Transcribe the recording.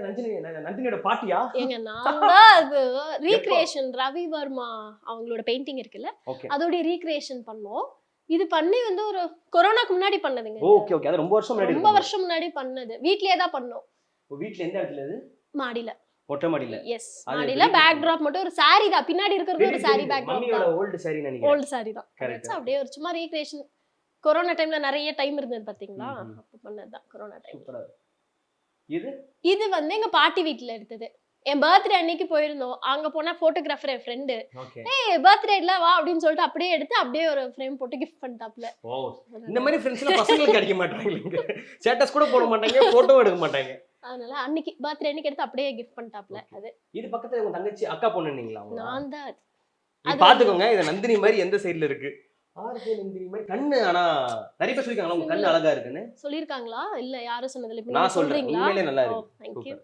நந்தினியோட பாட்டியா? ஏங்க நான் தான் அது ரீக்ரியேஷன் ரவி வர்மா அவங்களோட பெயிண்டிங் இருக்குல்ல, அதோட ரீக்ரியேஷன் பண்ணோம். இது பண்ணி வந்து ஒரு கொரோனாக்கு முன்னாடி பண்ணதுங்க. Okay okay. அது ரொம்ப வருஷம் முன்னாடி. ரொம்ப வருஷம் முன்னாடி பண்ணது. வீட்லயே தான் பண்ணோம். வீட்ல எந்த இடத்துல இது? மாடியில. மொட்டை மாடியில. எஸ். மாடியில பேக் டிராப் மட்டும் ஒரு சாரி தான். பின்னாடி இருக்கிறது ஒரு சாரி பேக் டிராப். மம்மியோட ஓல்ட் சாரி நினைக்கிறேன். ஓல்ட் சாரி தான். கரெக்ட். அப்படியே ஒரு சும்மா ரீக்ரியேஷன். கொரோனா டைம்ல நிறைய டைம் இருந்தது பாத்தீங்களா? அப்ப பண்ணதுதான் கொரோனா டைம். சூப்பரா. இது வந்து எங்க பாட்டி வீட்ல எடுத்தது. என் பர்த்டே அன்னைக்கு போயிருந்தோம். அங்க போனா போட்டோகிராஃபர் என் ஃப்ரெண்ட். ஏய் பர்த்டேல வா அப்படின்னு சொல்லிட்டு அப்படியே எடுத்து அப்படியே ஒரு ஃப்ரேம் போட்டு கிஃப்ட் பண்ணிட்டாப்ல. ஓ இந்த மாதிரி ஃப்ரெண்ட்ஸ்லாம் பசங்களுக்கு கிடைக்க மாட்டாங்க. ஸ்டேட்டஸ் கூட போட மாட்டாங்க, போட்டோ எடுக்க மாட்டாங்க. அதனால அன்னைக்கு பர்த்டே அன்னைக்கு எடுத்து அப்படியே கிஃப்ட் பண்ணிட்டாப்ல. அது இது பக்கத்துல உங்க தங்கச்சி அக்கா பொண்ணுன்னீங்களா? நான் தான். அது பாத்துக்கோங்க, இது நந்தினி மாதிரி எந்த சைடுல இருக்கு? ஆர்ஜே நந்தினி மாதிரி கண்ணு. ஆனா நிறைய பேர் சொல்லிருக்காங்க உங்க கண்ணு அழகா இருக்குன்னு. சொல்லிருக்காங்களா? இல்ல யாரும் சொன்னதில்ல. நான் சொல்றேன், உண்மையிலேயே நல்லா இருக்கு. Thank you.